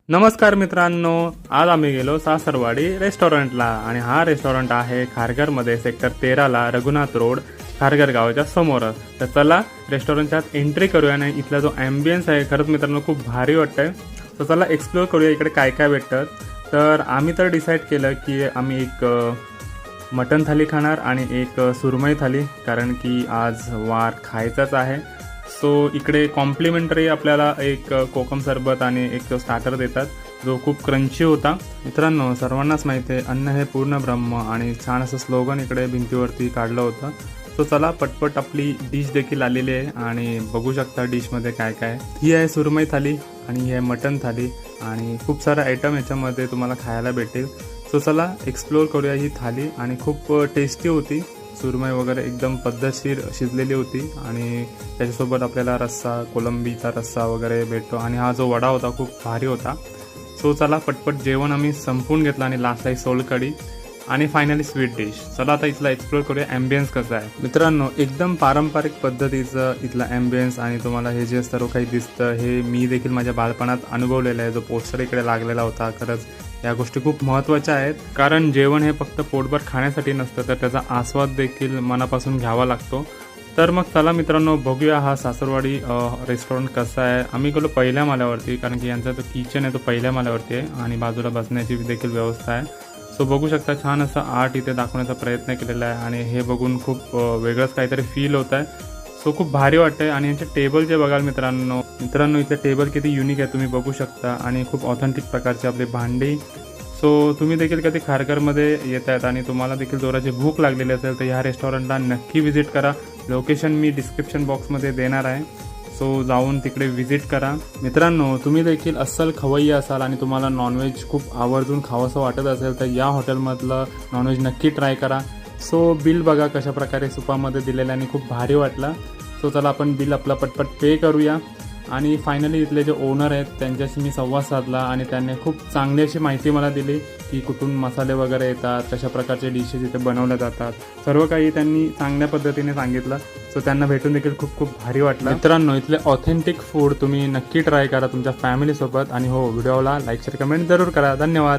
नमस्कार मित्रांनो, आज आम्ही गेलो सासरवाडी रेस्टॉरंटला आणि हा रेस्टॉरंट आहे खारघरमध्ये सेक्टर 13ला रघुनाथ रोड खारघर गावाच्या समोर. तर चला रेस्टॉरंटच्या एंट्री करूया आणि इथला जो ॲम्बियन्स आहे खरंच मित्रांनो खूप भारी वाटतंय. तर चला एक्सप्लोर करूया इकडे काय काय भेटतं. तर आम्ही तर डिसाईड केलं की आम्ही एक मटन थाली खाणार आणि एक सुरमई थाली, कारण की आज वार खायचाच आहे. सो इकडे कॉम्प्लिमेंटरी आपल्याला एक कोकम सरबत आणि एक स्टार्टर देतात जो खूप क्रंची होता. मित्रांनो, सर्वांनाच माहिती आहे अन्न हे पूर्ण ब्रह्म आणि छान असं स्लोगन इकडे भिंतीवरती काढलं होतं. सो चला पटपट आपली डिश देखील आलेली आहे आणि बघू शकता डिशमध्ये काय काय. ही आहे सुरमई थाली आणि ही आहे मटन थाली आणि खूप सारा आयटम याच्यामध्ये तुम्हाला खायला भेटेल. सो चला एक्सप्लोर करूया ही थाली. आणि खूप टेस्टी होती. सुरमई वगैरे एकदम पद्धतशीर शिजलेली होती आणि त्याच्यासोबत आपल्याला रस्सा, कोलंबीचा रस्सा वगैरे भेटतो आणि हा जो वडा होता खूप भारी होता. सो चला पटपट जेवण आम्ही संपवून घेतलं आणि लास्टला सोलकढी आणि फायनली स्वीट डिश. चला आता इथला एक्सप्लोर करूया ॲम्बियन्स कसं आहे. मित्रांनो, एकदम पारंपरिक पद्धतीचं इथला ॲम्बियन्स आणि तुम्हाला हे जे सर्व काही दिसतं हे मी देखील माझ्या बालपणात अनुभवलेलं आहे. जो पोस्टर इकडे लागलेला होता, खरंच या गोष्टी खूप महत्त्वाच्या आहेत, कारण जेवण हे फक्त पोटभर खाण्यासाठी नसतं तर त्याचा आस्वाद देखील मनापासून घ्यावा लागतो. तर मग चला मित्रांनो बघूया हा सासरवाडी रेस्टॉरंट कसा आहे. आम्ही गेलो पहिल्या माल्यावरती, कारण की यांचा जो किचन आहे तो पहिल्या माल्यावरती आहे आणि बाजूला बसण्याची देखील व्यवस्था आहे. सो बघू शकता छान असं आर्ट इथे दाखवण्याचा प्रयत्न केलेला आहे आणि हे बघून खूप वेगळंच काहीतरी फील होत आहे. सो खूप भारी वाटतंय. आणि यांचे टेबल जे बघाल मित्रांनो इथले टेबल किती युनिक आहे तुम्ही बघू शकता आणि खूप ऑथेंटिक प्रकारची आपली भांडी. सो तुम्ही देखील कधी खारघरमध्ये येत आहेत आणि तुम्हाला देखील जोराची भूक लागलेली असेल तर ह्या रेस्टॉरंटला नक्की व्हिजिट करा. लोकेशन मी डिस्क्रिप्शन बॉक्समध्ये देणार आहे. सो जाऊन तिकडे व्हिजिट करा. मित्रांनो, तुम्ही देखील अस्सल खवय्ये असाल आणि तुम्हाला नॉनव्हेज खूप आवर्जून खावंसं वाटत असेल तर या हॉटेलमधलं नॉनव्हेज नक्की ट्राय करा. सो बिल बघा कशा प्रकारे सुपामध्ये दिलेलं आणि खूप भारी वाटला. सो चला आपण बिल आपला पटपट पे करूया. आणि फायनली इथले जे ओनर आहेत त्यांच्याशी मी संवाद साधला आणि त्यांनी खूप चांगली अशी माहिती मला दिली की कुठून मसाले वगैरे येतात, कशा प्रकारचे डिशेस इथे बनवल्या जातात, सर्व काही त्यांनी चांगल्या पद्धतीने सांगितलं. सो त्यांना भेटून देखील खूप खूप भारी वाटलं. मित्रांनो, इथले ऑथेंटिक फूड तुम्ही नक्की ट्राय करा तुमच्या फॅमिलीसोबत. आणि हो, व्हिडिओला लाईक शेअर कमेंट जरूर करा. धन्यवाद.